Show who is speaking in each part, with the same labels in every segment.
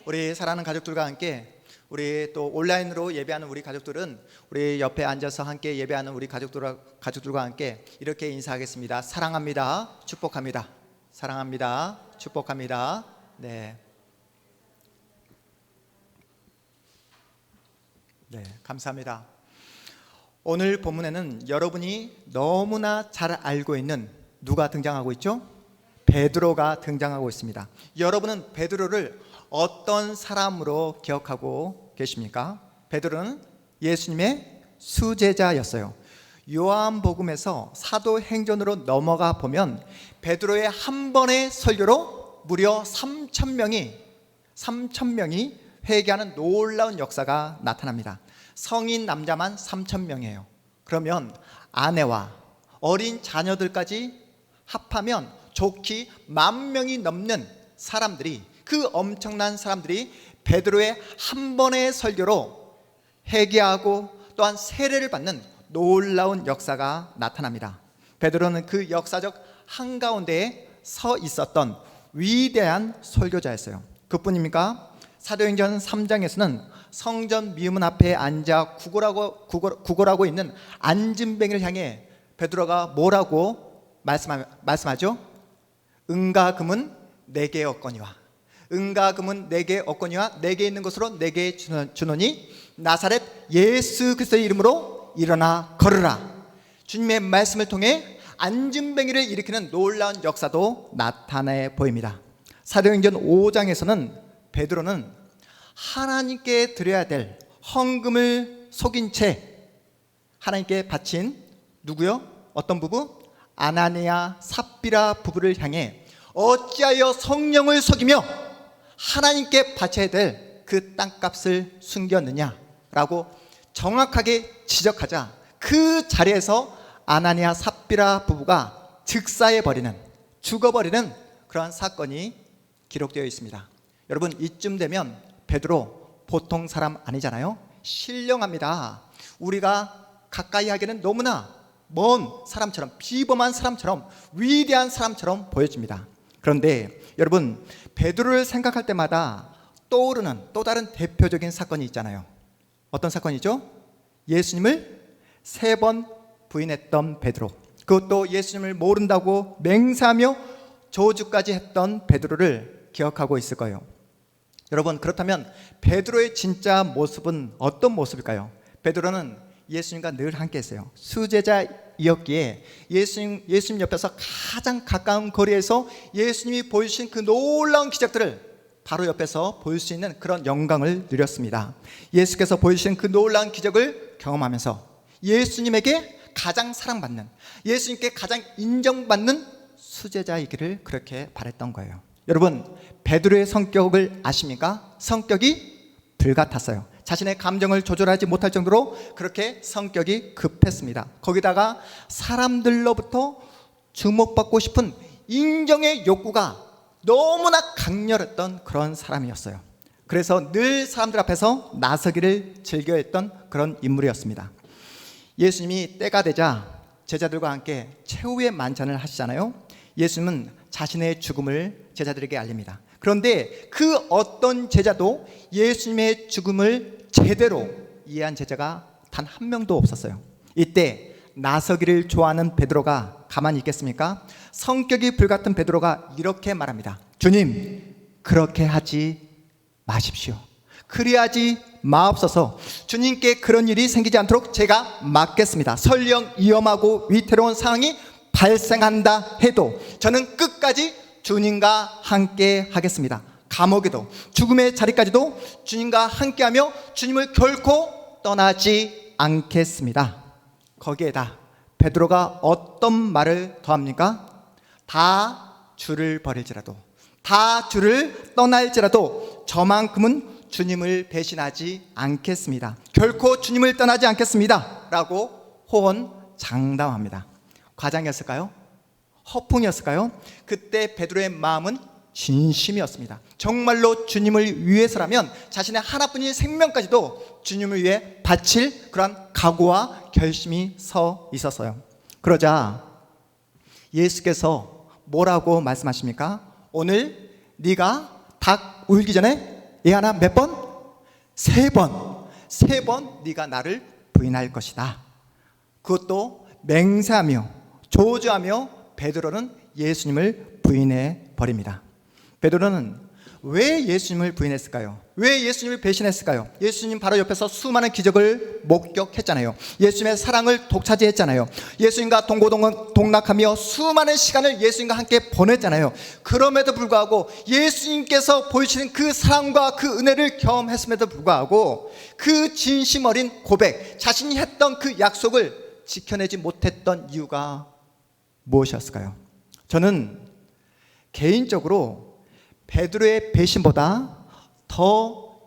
Speaker 1: 우리 사랑하는 가족들과 함께 우리 또 온라인으로 예배하는 우리 가족들은 우리 옆에 앉아서 함께 예배하는 우리 가족들과 함께 이렇게 인사하겠습니다. 사랑합니다. 축복합니다. 사랑합니다. 축복합니다. 네, 감사합니다. 오늘 본문에는 여러분이 너무나 잘 알고 있는 누가 등장하고 있죠? 베드로가 등장하고 있습니다. 여러분은 베드로를 어떤 사람으로 기억하고 계십니까? 베드로는 예수님의 수제자였어요. 요한복음에서 사도행전으로 넘어가 보면 베드로의 한 번의 설교로 무려 3,000명이 회개하는 놀라운 역사가 나타납니다. 성인 남자만 3,000명이에요. 그러면 아내와 어린 자녀들까지 합하면 좋기 10,000명이 넘는 사람들이, 그 엄청난 사람들이 베드로의 한 번의 설교로 회개하고 또한 세례를 받는 놀라운 역사가 나타납니다. 베드로는 그 역사적 한가운데에 서 있었던 위대한 설교자였어요. 그뿐입니까? 사도행전 3장에서는 성전 미문 앞에 앉아 구걸하고 있는 안진뱅이를 향해 베드로가 뭐라고 말씀하죠? 은과 금은 내게 없거니와, 은과 금은 내게 없거니와 내게 있는 것으로 내게 주노니 나사렛 예수 그리스도의 이름으로 일어나 걸으라. 주님의 말씀을 통해 안진뱅이를 일으키는 놀라운 역사도 나타내 보입니다. 사도행전 5장에서는 베드로는 하나님께 드려야 될 헌금을 속인 채 하나님께 바친 누구요? 어떤 부부? 아나니아 삽비라 부부를 향해 어찌하여 성령을 속이며 하나님께 바쳐야 될 그 땅값을 숨겼느냐라고 정확하게 지적하자 그 자리에서 아나니아 삽비라 부부가 죽어버리는 그러한 사건이 기록되어 있습니다. 여러분, 이쯤 되면 베드로 보통 사람 아니잖아요. 신령합니다. 우리가 가까이 하기에는 너무나 먼 사람처럼, 비범한 사람처럼, 위대한 사람처럼 보여집니다. 그런데 여러분, 베드로를 생각할 때마다 떠오르는 또 다른 대표적인 사건이 있잖아요. 어떤 사건이죠? 예수님을 3번 부인했던 베드로, 그것도 예수님을 모른다고 맹세하며 저주까지 했던 베드로를 기억하고 있을 거예요. 여러분, 그렇다면 베드로의 진짜 모습은 어떤 모습일까요? 베드로는 예수님과 늘 함께 했어요. 수제자이었기에 예수님 옆에서 가장 가까운 거리에서 예수님이 보여주신 그 놀라운 기적들을 바로 옆에서 볼 수 있는 그런 영광을 누렸습니다. 예수께서 보여주신 그 놀라운 기적을 경험하면서 예수님에게 가장 사랑받는, 예수님께 가장 인정받는 수제자이기를 그렇게 바랬던 거예요. 여러분, 베드로의 성격을 아십니까? 성격이 불같았어요. 자신의 감정을 조절하지 못할 정도로 그렇게 성격이 급했습니다. 거기다가 사람들로부터 주목받고 싶은 인정의 욕구가 너무나 강렬했던 그런 사람이었어요. 그래서 늘 사람들 앞에서 나서기를 즐겨했던 그런 인물이었습니다. 예수님이 때가 되자 제자들과 함께 최후의 만찬을 하시잖아요. 예수님은 자신의 죽음을 제자들에게 알립니다. 그런데 그 어떤 제자도 예수님의 죽음을 제대로 이해한 제자가 단 한 명도 없었어요. 이때 나서기를 좋아하는 베드로가 가만히 있겠습니까? 성격이 불같은 베드로가 이렇게 말합니다. 주님, 그렇게 하지 마십시오. 그리하지 마옵소서. 주님께 그런 일이 생기지 않도록 제가 막겠습니다. 설령 위험하고 위태로운 상황이 발생한다 해도 저는 끝까지 주님과 함께 하겠습니다. 감옥에도, 죽음의 자리까지도 주님과 함께하며 주님을 결코 떠나지 않겠습니다. 거기에다 베드로가 어떤 말을 더합니까? 다 주를 버릴지라도, 다 주를 떠날지라도 저만큼은 주님을 배신하지 않겠습니다. 결코 주님을 떠나지 않겠습니다 라고 호언장담합니다. 과장이었을까요? 허풍이었을까요? 그때 베드로의 마음은 진심이었습니다. 정말로 주님을 위해서라면 자신의 하나뿐인 생명까지도 주님을 위해 바칠 그런 각오와 결심이 서 있었어요. 그러자 예수께서 뭐라고 말씀하십니까? 오늘 네가 닭 울기 전에 예하나 몇 번? 3번. 3번 네가 나를 부인할 것이다. 그것도 맹세하며 조주하며 베드로는 예수님을 부인해 버립니다. 베드로는 왜 예수님을 부인했을까요? 왜 예수님을 배신했을까요? 예수님 바로 옆에서 수많은 기적을 목격했잖아요. 예수님의 사랑을 독차지했잖아요. 예수님과 동고동락하며 수많은 시간을 예수님과 함께 보냈잖아요. 그럼에도 불구하고 예수님께서 보여주시는 그 사랑과 그 은혜를 경험했음에도 불구하고 그 진심 어린 고백, 자신이 했던 그 약속을 지켜내지 못했던 이유가 무엇이었을까요? 저는 개인적으로 베드로의 배신보다 더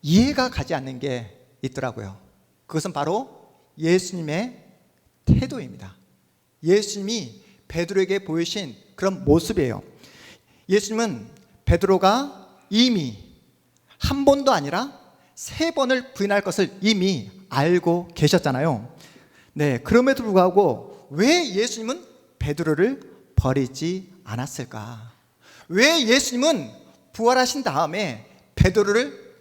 Speaker 1: 이해가 가지 않는 게 있더라고요. 그것은 바로 예수님의 태도입니다. 예수님이 베드로에게 보이신 그런 모습이에요. 예수님은 베드로가 이미 한 번도 아니라 3번을 부인할 것을 이미 알고 계셨잖아요. 네, 그럼에도 불구하고 왜 예수님은 베드로를 버리지 않았을까? 왜 예수님은 부활하신 다음에 베드로를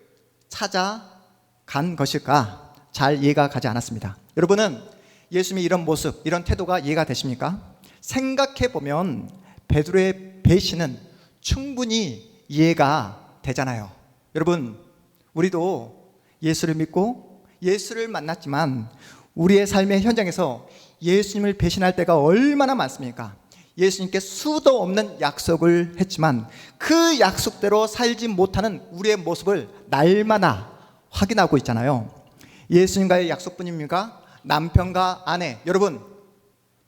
Speaker 1: 찾아간 것일까? 잘 이해가 가지 않았습니다. 여러분은 예수님의 이런 모습, 이런 태도가 이해가 되십니까? 생각해보면 베드로의 배신은 충분히 이해가 되잖아요. 여러분, 우리도 예수를 믿고 예수를 만났지만 우리의 삶의 현장에서 예수님을 배신할 때가 얼마나 많습니까? 예수님께 수도 없는 약속을 했지만 그 약속대로 살지 못하는 우리의 모습을 날마다 확인하고 있잖아요. 예수님과의 약속뿐입니까? 남편과 아내, 여러분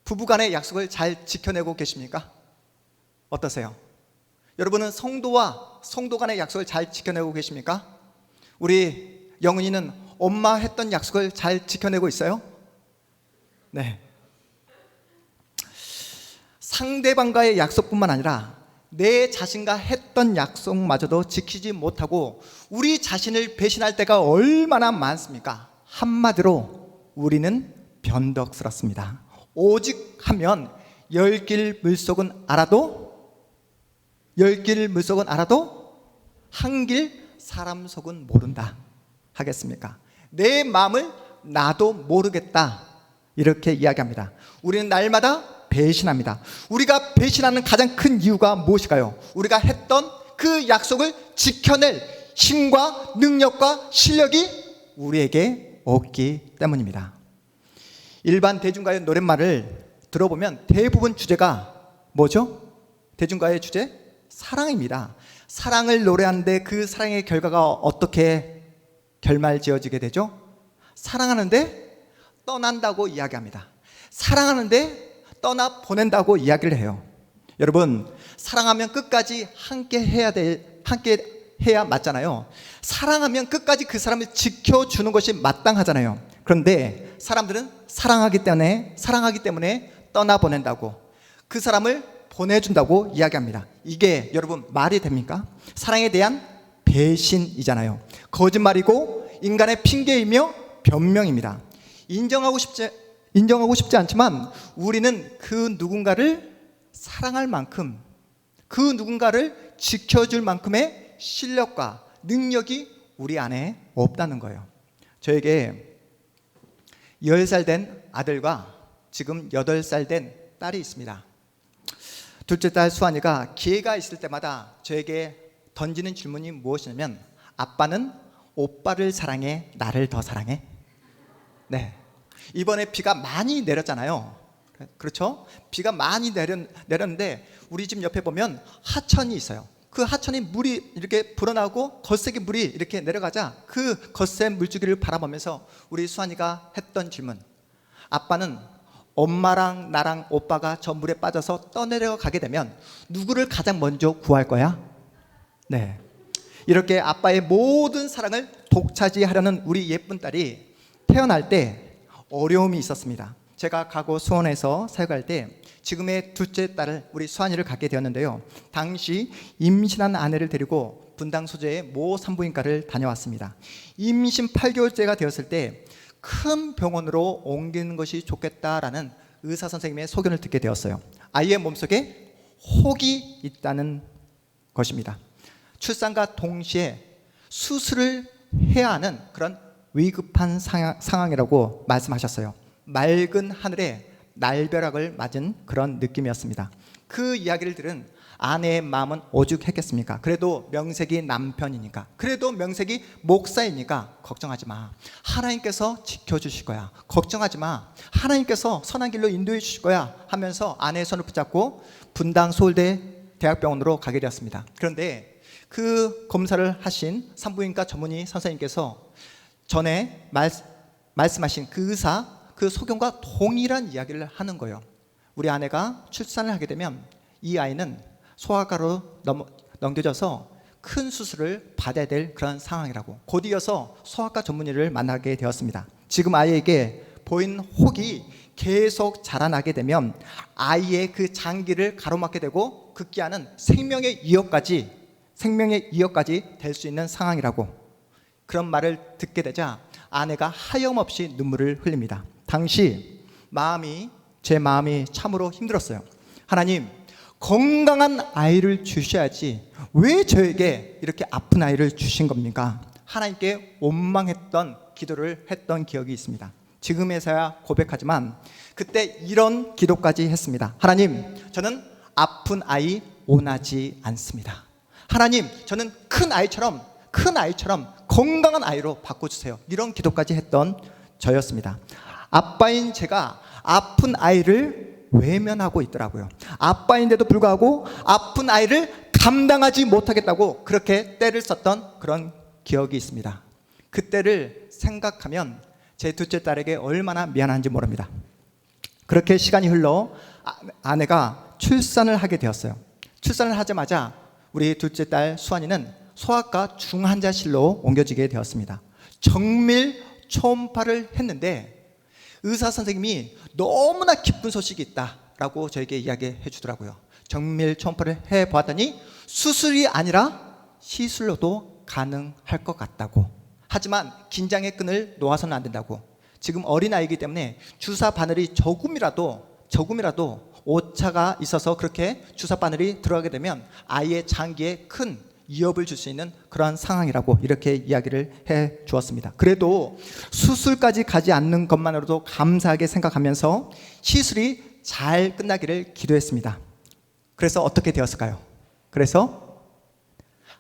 Speaker 1: 부부간의 약속을 잘 지켜내고 계십니까? 어떠세요? 여러분은 성도와 성도 간의 약속을 잘 지켜내고 계십니까? 우리 영은이는 엄마 했던 약속을 잘 지켜내고 있어요? 네. 상대방과의 약속뿐만 아니라 내 자신과 했던 약속마저도 지키지 못하고 우리 자신을 배신할 때가 얼마나 많습니까? 한마디로 우리는 변덕스럽습니다. 오직 하면 열 길 물속은 알아도 한 길 사람 속은 모른다 하겠습니까? 내 마음을 나도 모르겠다 이렇게 이야기합니다. 우리는 날마다 배신합니다. 우리가 배신하는 가장 큰 이유가 무엇일까요? 우리가 했던 그 약속을 지켜낼 힘과 능력과 실력이 우리에게 없기 때문입니다. 일반 대중가요 노랫말을 들어보면 대부분 주제가 뭐죠? 대중가요의 주제? 사랑입니다. 사랑을 노래하는데 그 사랑의 결과가 어떻게 결말지어지게 되죠? 사랑하는데 떠난다고 이야기합니다. 사랑하는데 떠나 보낸다고 이야기를 해요. 여러분, 사랑하면 끝까지 함께 해야 맞잖아요. 사랑하면 끝까지 그 사람을 지켜주는 것이 마땅하잖아요. 그런데 사람들은 사랑하기 때문에 떠나 보낸다고, 그 사람을 보내준다고 이야기합니다. 이게 여러분 말이 됩니까? 사랑에 대한 배신이잖아요. 거짓말이고 인간의 핑계이며 변명입니다. 인정하고 싶지 않지만 우리는 그 누군가를 사랑할 만큼, 그 누군가를 지켜줄 만큼의 실력과 능력이 우리 안에 없다는 거예요. 저에게 10살 된 아들과 지금 8살 된 딸이 있습니다. 둘째 딸 수환이가 기회가 있을 때마다 저에게 던지는 질문이 무엇이냐면, 아빠는 오빠를 사랑해, 나를 더 사랑해? 네. 이번에 비가 많이 내렸잖아요. 그렇죠? 비가 많이 내렸는데 우리 집 옆에 보면 하천이 있어요. 그 하천이 물이 이렇게 불어나고 거세게 물이 이렇게 내려가자 그 거센 물줄기를 바라보면서 우리 수환이가 했던 질문, 아빠는 엄마랑 나랑 오빠가 저 물에 빠져서 떠내려가게 되면 누구를 가장 먼저 구할 거야? 네. 이렇게 아빠의 모든 사랑을 독차지하려는 우리 예쁜 딸이 태어날 때 어려움이 있었습니다. 제가 과거 수원에서 사역할 때 지금의 둘째 딸을, 우리 수환이를 갖게 되었는데요. 당시 임신한 아내를 데리고 분당 소재의 모 산부인과를 다녀왔습니다. 임신 8개월째가 되었을 때 큰 병원으로 옮기는 것이 좋겠다라는 의사 선생님의 소견을 듣게 되었어요. 아이의 몸속에 혹이 있다는 것입니다. 출산과 동시에 수술을 해야 하는 그런 위급한 상황이라고 말씀하셨어요. 맑은 하늘에 날벼락을 맞은 그런 느낌이었습니다. 그 이야기를 들은 아내의 마음은 오죽했겠습니까? 그래도 명색이 남편이니까, 그래도 명색이 목사이니까 걱정하지 마, 하나님께서 지켜주실 거야, 걱정하지 마, 하나님께서 선한 길로 인도해 주실 거야 하면서 아내의 손을 붙잡고 분당 서울대 대학병원으로 가게 되었습니다. 그런데 그 검사를 하신 산부인과 전문의 선생님께서 전에 말씀하신 그 의사, 그 소견과 동일한 이야기를 하는 거예요. 우리 아내가 출산을 하게 되면 이 아이는 소아과로 넘겨져서 큰 수술을 받아야 될 그런 상황이라고. 곧 이어서 소아과 전문의를 만나게 되었습니다. 지금 아이에게 보인 혹이 계속 자라나게 되면 아이의 그 장기를 가로막게 되고 급기야는 생명의 위협까지 될 수 있는 상황이라고. 그런 말을 듣게 되자 아내가 하염없이 눈물을 흘립니다. 당시 제 마음이 참으로 힘들었어요. 하나님, 건강한 아이를 주셔야지 왜 저에게 이렇게 아픈 아이를 주신 겁니까? 하나님께 원망했던 기도를 했던 기억이 있습니다. 지금에서야 고백하지만 그때 이런 기도까지 했습니다. 하나님, 저는 아픈 아이 원하지 않습니다. 하나님, 저는 큰 아이처럼 건강한 아이로 바꿔주세요. 이런 기도까지 했던 저였습니다. 아빠인 제가 아픈 아이를 외면하고 있더라고요. 아빠인데도 불구하고 아픈 아이를 감당하지 못하겠다고 그렇게 떼를 썼던 그런 기억이 있습니다. 그때를 생각하면 제 둘째 딸에게 얼마나 미안한지 모릅니다. 그렇게 시간이 흘러 아내가 출산을 하게 되었어요. 출산을 하자마자 우리 둘째 딸 수환이는 소아과 중환자실로 옮겨지게 되었습니다. 정밀 초음파를 했는데 의사 선생님이 너무나 기쁜 소식이 있다라고 저에게 이야기해 주더라고요. 정밀 초음파를 해보았더니 수술이 아니라 시술로도 가능할 것 같다고. 하지만 긴장의 끈을 놓아서는 안 된다고. 지금 어린아이이기 때문에 주사 바늘이 조금이라도 오차가 있어서 그렇게 주사 바늘이 들어가게 되면 아이의 장기에 큰 위협을 줄 수 있는 그런 상황이라고 이렇게 이야기를 해 주었습니다. 그래도 수술까지 가지 않는 것만으로도 감사하게 생각하면서 시술이 잘 끝나기를 기도했습니다. 그래서 어떻게 되었을까요? 그래서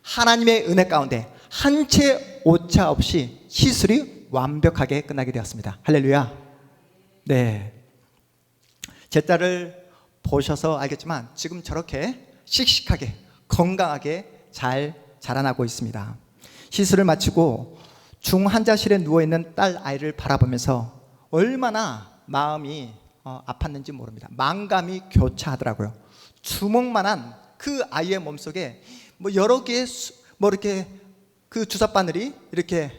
Speaker 1: 하나님의 은혜 가운데 한 채 오차 없이 시술이 완벽하게 끝나게 되었습니다. 할렐루야. 네, 제 딸을 보셔서 알겠지만 지금 저렇게 씩씩하게 건강하게 잘 자라나고 있습니다. 시술을 마치고 중환자실에 누워있는 딸 아이를 바라보면서 얼마나 마음이 아팠는지 모릅니다. 만감이 교차하더라고요. 주먹만한 그 아이의 몸속에 여러 개의 이렇게 그 주사바늘이 이렇게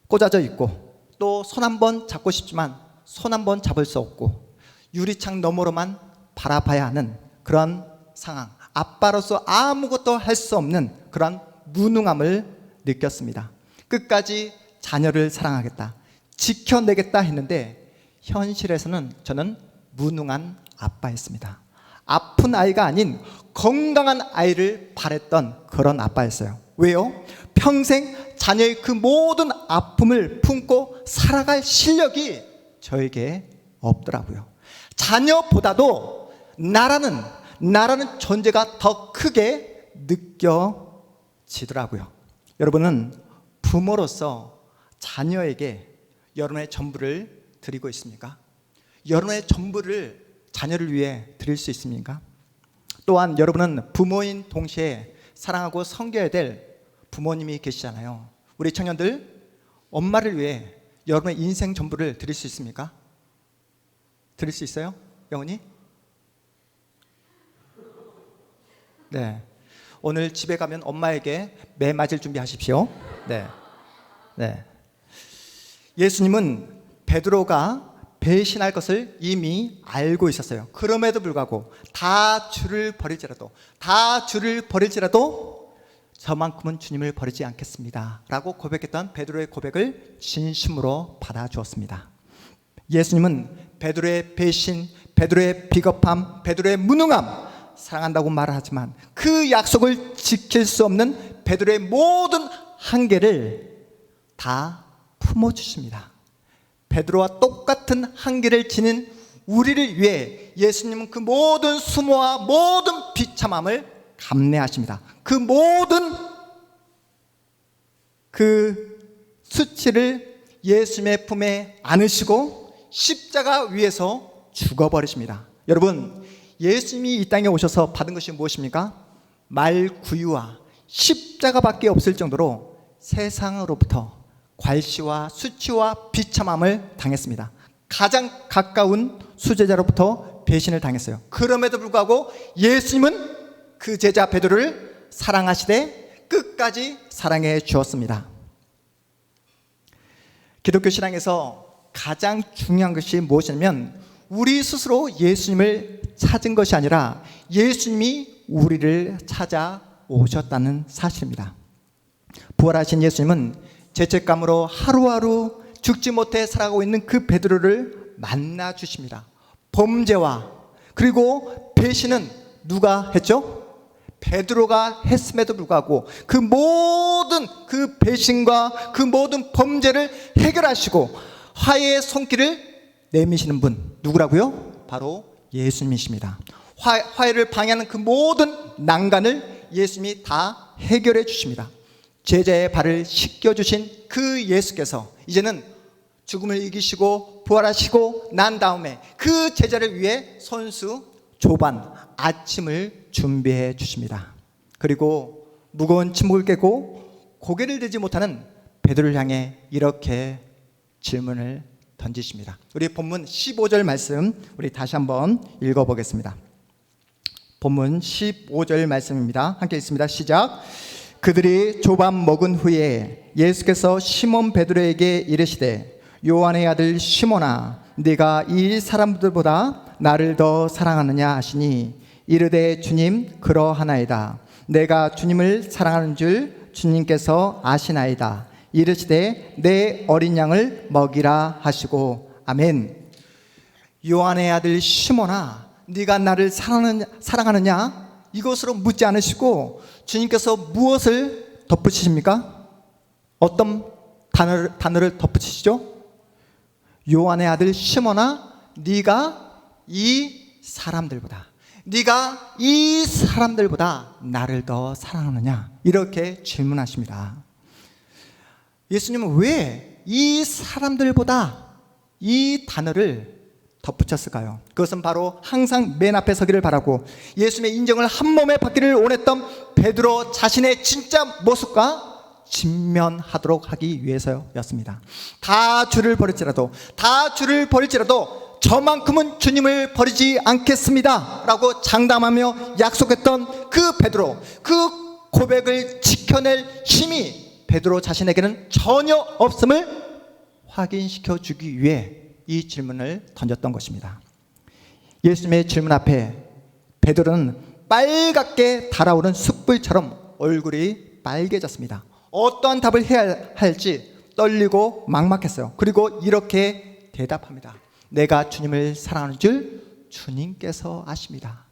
Speaker 1: 꽂아져 있고, 또 손 한 번 잡고 싶지만 손 한 번 잡을 수 없고 유리창 너머로만 바라봐야 하는 그런 상황. 아빠로서 아무것도 할 수 없는 그런 무능함을 느꼈습니다. 끝까지 자녀를 사랑하겠다, 지켜내겠다 했는데 현실에서는 저는 무능한 아빠였습니다. 아픈 아이가 아닌 건강한 아이를 바랬던 그런 아빠였어요. 왜요? 평생 자녀의 그 모든 아픔을 품고 살아갈 실력이 저에게 없더라고요. 자녀보다도 나라는 존재가 더 크게 느껴지더라고요. 여러분은 부모로서 자녀에게 여러분의 전부를 드리고 있습니까? 여러분의 전부를 자녀를 위해 드릴 수 있습니까? 또한 여러분은 부모인 동시에 사랑하고 섬겨야 될 부모님이 계시잖아요. 우리 청년들, 엄마를 위해 여러분의 인생 전부를 드릴 수 있습니까? 드릴 수 있어요? 영훈이? 네. 오늘 집에 가면 엄마에게 매 맞을 준비하십시오. 네. 예수님은 베드로가 배신할 것을 이미 알고 있었어요. 그럼에도 불구하고 다 주를 버릴지라도 저만큼은 주님을 버리지 않겠습니다 라고 고백했던 베드로의 고백을 진심으로 받아주었습니다. 예수님은 베드로의 배신, 베드로의 비겁함, 베드로의 무능함, 사랑한다고 말을 하지만 그 약속을 지킬 수 없는 베드로의 모든 한계를 다 품어주십니다. 베드로와 똑같은 한계를 지닌 우리를 위해 예수님은 그 모든 수모와 모든 비참함을 감내하십니다. 그 모든 그 수치를 예수님의 품에 안으시고 십자가 위에서 죽어버리십니다. 여러분, 예수님이 이 땅에 오셔서 받은 것이 무엇입니까? 말구유와 십자가밖에 없을 정도로 세상으로부터 괄시와 수치와 비참함을 당했습니다. 가장 가까운 수제자로부터 배신을 당했어요. 그럼에도 불구하고 예수님은 그 제자 베드로를 사랑하시되 끝까지 사랑해 주었습니다. 기독교 신앙에서 가장 중요한 것이 무엇이냐면 우리 스스로 예수님을 찾은 것이 아니라 예수님이 우리를 찾아오셨다는 사실입니다. 부활하신 예수님은 죄책감으로 하루하루 죽지 못해 살아가고 있는 그 베드로를 만나 주십니다. 범죄와 그리고 배신은 누가 했죠? 베드로가 했음에도 불구하고 그 모든 그 배신과 그 모든 범죄를 해결하시고 화해의 손길을 내미시는 분 누구라고요? 바로 예수님이십니다. 화해를 방해하는 그 모든 난간을 예수님이 다 해결해 주십니다. 제자의 발을 씻겨주신 그 예수께서 이제는 죽음을 이기시고 부활하시고 난 다음에 그 제자를 위해 손수 조반 아침을 준비해 주십니다. 그리고 무거운 침묵을 깨고 고개를 들지 못하는 베드로를 향해 이렇게 질문을 던지십니다. 우리 본문 15절 말씀 우리 다시 한번 읽어보겠습니다. 본문 15절 말씀입니다. 함께 읽습니다. 시작. 그들이 조반 먹은 후에 예수께서 시몬 베드로에게 이르시되 요한의 아들 시몬아 네가 이 사람들보다 나를 더 사랑하느냐 하시니 이르되 주님 그러하나이다. 내가 주님을 사랑하는 줄 주님께서 아시나이다. 이르시되 내 어린 양을 먹이라 하시고 아멘. 요한의 아들 시몬아 네가 나를 사랑하느냐 이것으로 묻지 않으시고 주님께서 무엇을 덧붙이십니까? 어떤 단어를 덧붙이시죠? 요한의 아들 시몬아 네가 이 사람들보다 나를 더 사랑하느냐 이렇게 질문하십니다. 예수님은 왜 이 사람들보다 이 단어를 덧붙였을까요? 그것은 바로 항상 맨 앞에 서기를 바라고 예수님의 인정을 한 몸에 받기를 원했던 베드로 자신의 진짜 모습과 직면하도록 하기 위해서였습니다. 다 주를 버릴지라도 저만큼은 주님을 버리지 않겠습니다 라고 장담하며 약속했던 그 베드로, 그 고백을 지켜낼 힘이 베드로 자신에게는 전혀 없음을 확인시켜 주기 위해 이 질문을 던졌던 것입니다. 예수님의 질문 앞에 베드로는 빨갛게 달아오른 숯불처럼 얼굴이 빨개졌습니다. 어떠한 답을 해야 할지 떨리고 막막했어요. 그리고 이렇게 대답합니다. 내가 주님을 사랑하는 줄 주님께서 아십니다.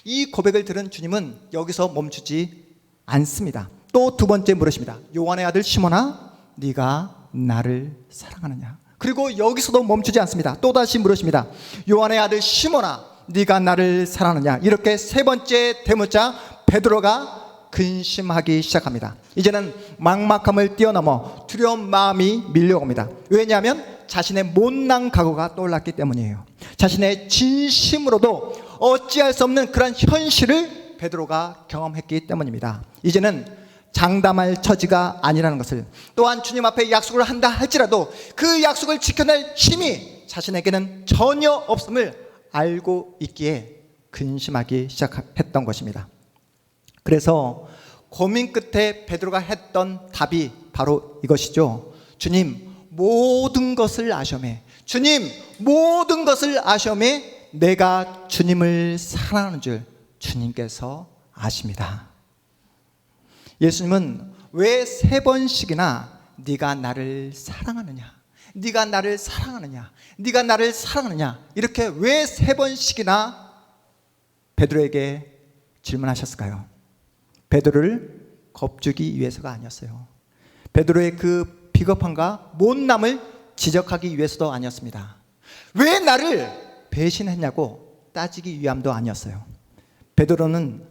Speaker 1: 이 고백을 들은 주님은 여기서 멈추지 않습니다. 또 두 번째 물으십니다. 요한의 아들 시몬아 네가 나를 사랑하느냐. 그리고 여기서도 멈추지 않습니다. 또다시 물으십니다. 요한의 아들 시몬아 네가 나를 사랑하느냐. 이렇게 세 번째 대묻자 베드로가 근심하기 시작합니다. 이제는 막막함을 뛰어넘어 두려운 마음이 밀려옵니다. 왜냐하면 자신의 못난 각오가 떠올랐기 때문이에요. 자신의 진심으로도 어찌할 수 없는 그런 현실을 베드로가 경험했기 때문입니다. 이제는 장담할 처지가 아니라는 것을, 또한 주님 앞에 약속을 한다 할지라도 그 약속을 지켜낼 힘이 자신에게는 전혀 없음을 알고 있기에 근심하기 시작했던 것입니다. 그래서 고민 끝에 베드로가 했던 답이 바로 이것이죠. 주님 모든 것을 아셔매, 내가 주님을 사랑하는 줄 주님께서 아십니다. 예수님은 왜 세 번씩이나 네가 나를 사랑하느냐 이렇게 왜 세 번씩이나 베드로에게 질문하셨을까요? 베드로를 겁주기 위해서가 아니었어요. 베드로의 그 비겁함과 못남을 지적하기 위해서도 아니었습니다. 왜 나를 배신했냐고 따지기 위함도 아니었어요. 베드로는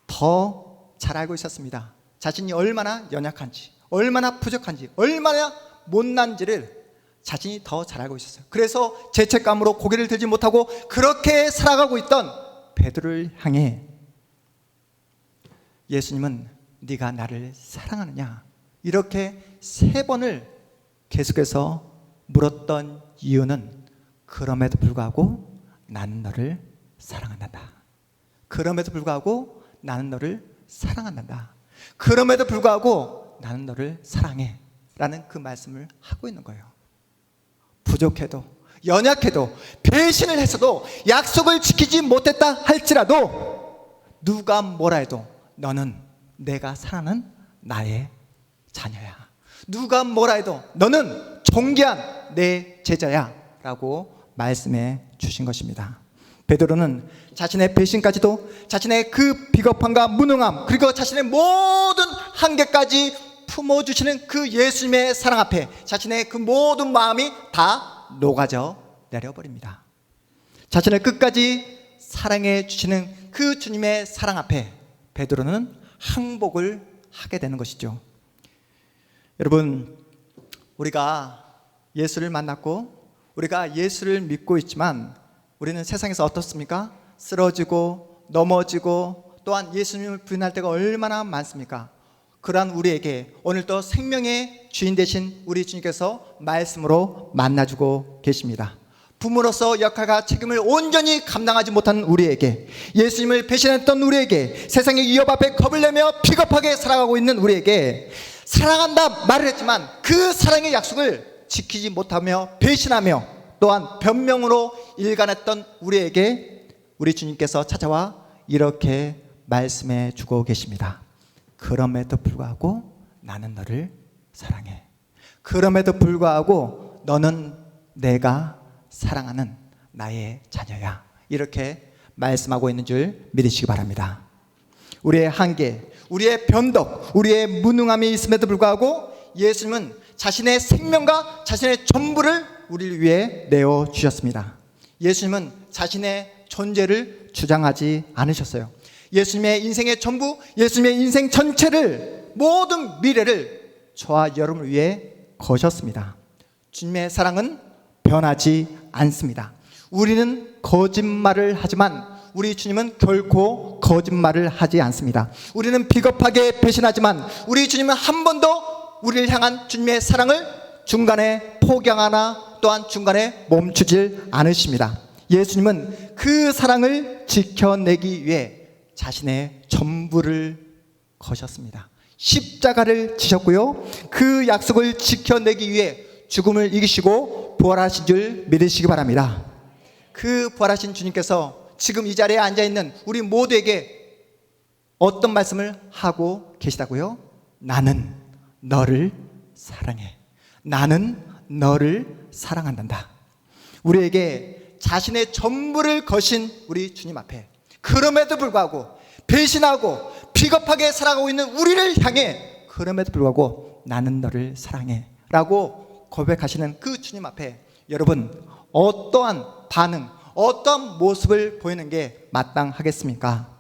Speaker 1: 더 잘 알고 있었습니다. 자신이 얼마나 연약한지, 얼마나 부족한지, 얼마나 못난지를 자신이 더 잘 알고 있었어요. 그래서 죄책감으로 고개를 들지 못하고 그렇게 살아가고 있던 베드로를 향해 예수님은 네가 나를 사랑하느냐? 이렇게 3번을 계속해서 물었던 이유는 그럼에도 불구하고 나는 너를 사랑한다. 그럼에도 불구하고 나는 너를 사랑한다. 그럼에도 불구하고 나는 너를 사랑해 라는 그 말씀을 하고 있는 거예요. 부족해도 연약해도 배신을 했어도 약속을 지키지 못했다 할지라도 누가 뭐라 해도 너는 내가 사랑하는 나의 자녀야. 누가 뭐라 해도 너는 존귀한 내 제자야 라고 말씀해 주신 것입니다. 베드로는 자신의 배신까지도 자신의 그 비겁함과 무능함 그리고 자신의 모든 한계까지 품어주시는 그 예수님의 사랑 앞에 자신의 그 모든 마음이 다 녹아져 내려버립니다. 자신을 끝까지 사랑해 주시는 그 주님의 사랑 앞에 베드로는 항복을 하게 되는 것이죠. 여러분, 우리가 예수를 만났고 우리가 예수를 믿고 있지만 우리는 세상에서 어떻습니까? 쓰러지고 넘어지고 또한 예수님을 부인할 때가 얼마나 많습니까? 그러한 우리에게 오늘도 생명의 주인 되신 우리 주님께서 말씀으로 만나주고 계십니다. 부모로서 역할과 책임을 온전히 감당하지 못한 우리에게, 예수님을 배신했던 우리에게, 세상의 위협 앞에 겁을 내며 비겁하게 살아가고 있는 우리에게 사랑한다 말을 했지만 그 사랑의 약속을 지키지 못하며 배신하며 또한 변명으로 일관했던 우리에게 우리 주님께서 찾아와 이렇게 말씀해 주고 계십니다. 그럼에도 불구하고 나는 너를 사랑해. 그럼에도 불구하고 너는 내가 사랑하는 나의 자녀야. 이렇게 말씀하고 있는 줄 믿으시기 바랍니다. 우리의 한계, 우리의 변덕, 우리의 무능함이 있음에도 불구하고 예수님은 자신의 생명과 자신의 전부를 우리를 위해 내어주셨습니다. 예수님은 자신의 존재를 주장하지 않으셨어요. 예수님의 인생의 전부, 예수님의 인생 전체를, 모든 미래를 저와 여러분을 위해 거셨습니다. 주님의 사랑은 변하지 않습니다. 우리는 거짓말을 하지만 우리 주님은 결코 거짓말을 하지 않습니다. 우리는 비겁하게 배신하지만 우리 주님은 한 번도 우리를 향한 주님의 사랑을 중간에 포기하거나 또한 중간에 멈추질 않으십니다. 예수님은 그 사랑을 지켜내기 위해 자신의 전부를 거셨습니다. 십자가를 지셨고요, 그 약속을 지켜내기 위해 죽음을 이기시고 부활하신 줄 믿으시기 바랍니다. 그 부활하신 주님께서 지금 이 자리에 앉아있는 우리 모두에게 어떤 말씀을 하고 계시다고요? 나는 너를 사랑해. 나는 너를 사랑한단다. 우리에게 자신의 전부를 거신 우리 주님 앞에 그럼에도 불구하고 배신하고 비겁하게 살아가고 있는 우리를 향해 그럼에도 불구하고 나는 너를 사랑해 라고 고백하시는 그 주님 앞에 여러분 어떠한 반응, 어떤 모습을 보이는 게 마땅하겠습니까?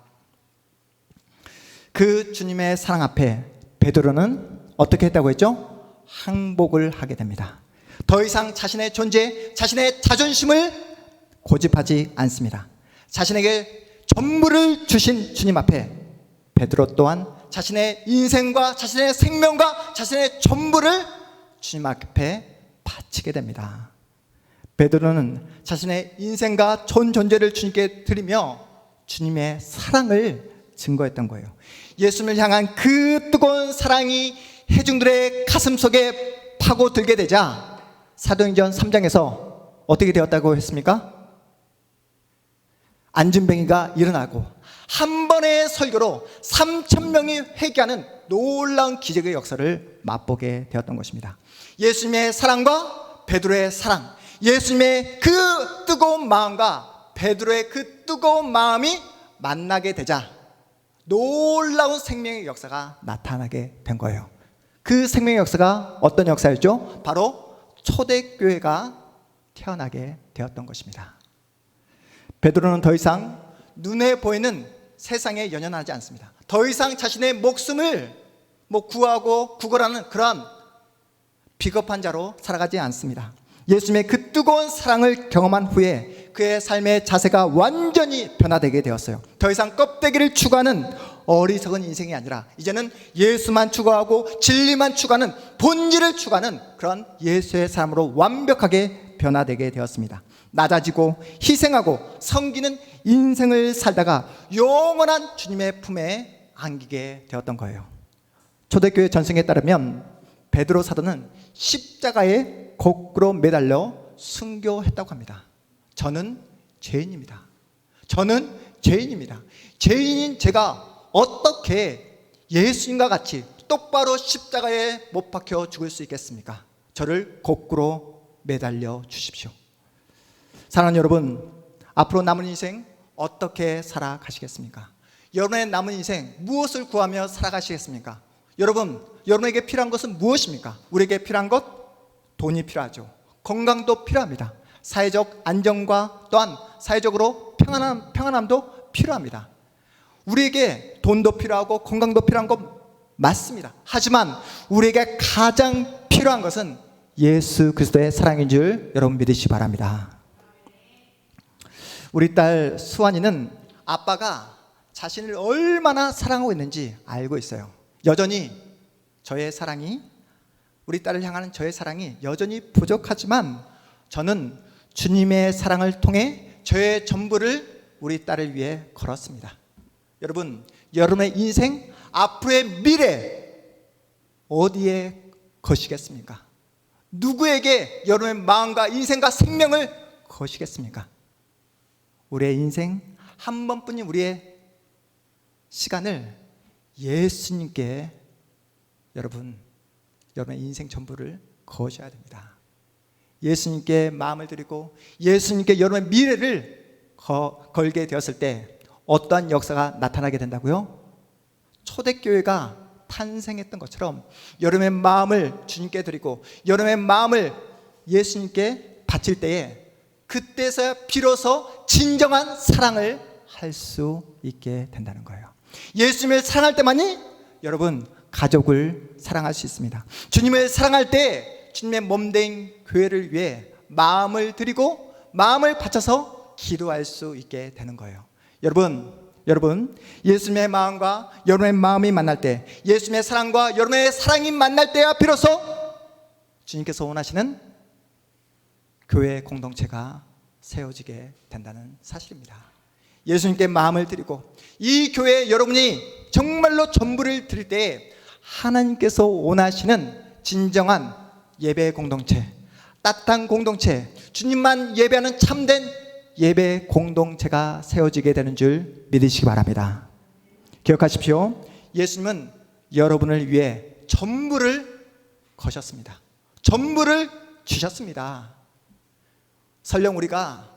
Speaker 1: 그 주님의 사랑 앞에 베드로는 어떻게 했다고 했죠? 항복을 하게 됩니다. 더 이상 자신의 존재, 자신의 자존심을 고집하지 않습니다. 자신에게 전부를 주신 주님 앞에 베드로 또한 자신의 인생과 자신의 생명과 자신의 전부를 주님 앞에 바치게 됩니다. 베드로는 자신의 인생과 전 존재를 주님께 드리며 주님의 사랑을 증거했던 거예요. 예수님을 향한 그 뜨거운 사랑이 회중들의 가슴 속에 파고들게 되자 사도행전 3장에서 어떻게 되었다고 했습니까? 안진뱅이가 일어나고 한 번의 설교로 3,000명이 회개하는 놀라운 기적의 역사를 맛보게 되었던 것입니다. 예수님의 사랑과 베드로의 사랑, 예수님의 그 뜨거운 마음과 베드로의 그 뜨거운 마음이 만나게 되자 놀라운 생명의 역사가 나타나게 된 거예요. 그 생명의 역사가 어떤 역사였죠? 바로 초대교회가 태어나게 되었던 것입니다. 베드로는 더 이상 눈에 보이는 세상에 연연하지 않습니다. 더 이상 자신의 목숨을 구하고 구걸하는 그러한 비겁한 자로 살아가지 않습니다. 예수님의 그 뜨거운 사랑을 경험한 후에 그의 삶의 자세가 완전히 변화되게 되었어요. 더 이상 껍데기를 추구하는 어리석은 인생이 아니라 이제는 예수만 추구하고 진리만 추구하는, 본질을 추구하는 그런 예수의 삶으로 완벽하게 변화되게 되었습니다. 낮아지고 희생하고 섬기는 인생을 살다가 영원한 주님의 품에 안기게 되었던 거예요. 초대교회 전승에 따르면 베드로 사도는 십자가에 거꾸로 매달려 순교했다고 합니다. 저는 죄인입니다. 저는 죄인입니다. 죄인인 제가 어떻게 예수님과 같이 똑바로 십자가에 못 박혀 죽을 수 있겠습니까? 저를 거꾸로 매달려 주십시오. 사랑하는 여러분, 앞으로 남은 인생 어떻게 살아가시겠습니까? 여러분의 남은 인생 무엇을 구하며 살아가시겠습니까? 여러분에게 필요한 것은 무엇입니까? 우리에게 필요한 것, 돈이 필요하죠. 건강도 필요합니다. 사회적 안정과 또한 사회적으로 평안함도 필요합니다. 우리에게 돈도 필요하고 건강도 필요한 것 맞습니다. 하지만 우리에게 가장 필요한 것은 예수 그리스도의 사랑인 줄 여러분 믿으시기 바랍니다. 우리 딸 수환이는 아빠가 자신을 얼마나 사랑하고 있는지 알고 있어요. 여전히 저의 사랑이, 우리 딸을 향하는 저의 사랑이 여전히 부족하지만 저는 주님의 사랑을 통해 저의 전부를 우리 딸을 위해 걸었습니다. 여러분, 여러분의 인생, 앞으로의 미래 어디에 거시겠습니까? 누구에게 여러분의 마음과 인생과 생명을 거시겠습니까? 우리의 인생 한 번뿐인 우리의 시간을 예수님께 여러분의 인생 전부를 거셔야 됩니다. 예수님께 마음을 드리고 예수님께 여러분의 미래를 걸게 되었을 때 어떠한 역사가 나타나게 된다고요? 초대교회가 탄생했던 것처럼 여러분의 마음을 주님께 드리고 여러분의 마음을 예수님께 바칠 때에 그때서야 비로소 진정한 사랑을 할 수 있게 된다는 거예요. 예수님을 사랑할 때만이 여러분 가족을 사랑할 수 있습니다. 주님을 사랑할 때 주님의 몸된 교회를 위해 마음을 드리고 마음을 바쳐서 기도할 수 있게 되는 거예요. 여러분 예수님의 마음과 여러분의 마음이 만날 때, 예수님의 사랑과 여러분의 사랑이 만날 때야 비로소 주님께서 원하시는 교회 공동체가 세워지게 된다는 사실입니다. 예수님께 마음을 드리고 이 교회에 여러분이 정말로 전부를 드릴 때 하나님께서 원하시는 진정한 예배 공동체, 따뜻한 공동체, 주님만 예배하는 참된 예배 공동체가 세워지게 되는 줄 믿으시기 바랍니다. 기억하십시오. 예수님은 여러분을 위해 전부를 거셨습니다. 전부를 주셨습니다. 설령 우리가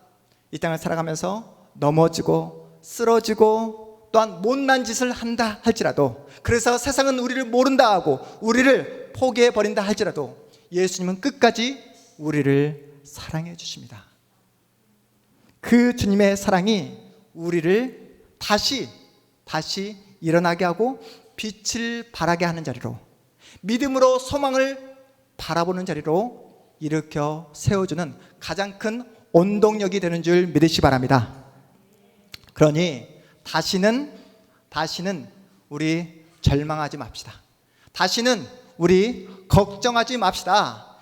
Speaker 1: 이 땅을 살아가면서 넘어지고 쓰러지고 또한 못난 짓을 한다 할지라도, 그래서 세상은 우리를 모른다 하고 우리를 포기해 버린다 할지라도 예수님은 끝까지 우리를 사랑해 주십니다. 그 주님의 사랑이 우리를 다시 일어나게 하고 빛을 발하게 하는 자리로, 믿음으로 소망을 바라보는 자리로 일으켜 세워주는 가장 큰 원동력이 되는 줄 믿으시기 바랍니다. 그러니 다시는 우리 절망하지 맙시다. 다시는 우리 걱정하지 맙시다.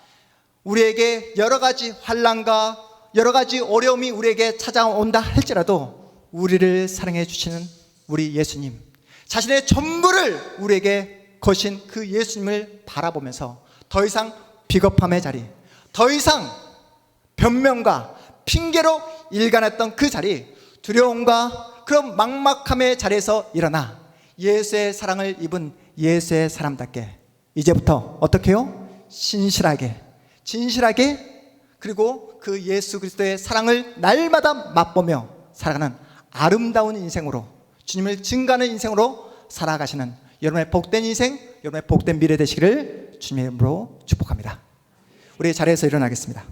Speaker 1: 우리에게 여러 가지 환난과 여러 가지 어려움이 우리에게 찾아온다 할지라도 우리를 사랑해 주시는 우리 예수님, 자신의 전부를 우리에게 거신 그 예수님을 바라보면서 더 이상 비겁함의 자리, 더 이상 변명과 핑계로 일관했던 그 자리, 두려움과 그런 막막함의 자리에서 일어나 예수의 사랑을 입은 예수의 사람답게 이제부터 어떻게 해요? 신실하게, 진실하게, 그리고 그 예수 그리스도의 사랑을 날마다 맛보며 살아가는 아름다운 인생으로, 주님을 증거하는 인생으로 살아가시는 여러분의 복된 인생, 여러분의 복된 미래 되시기를 주님의 이름으로 축복합니다. 우리 자리에서 일어나겠습니다.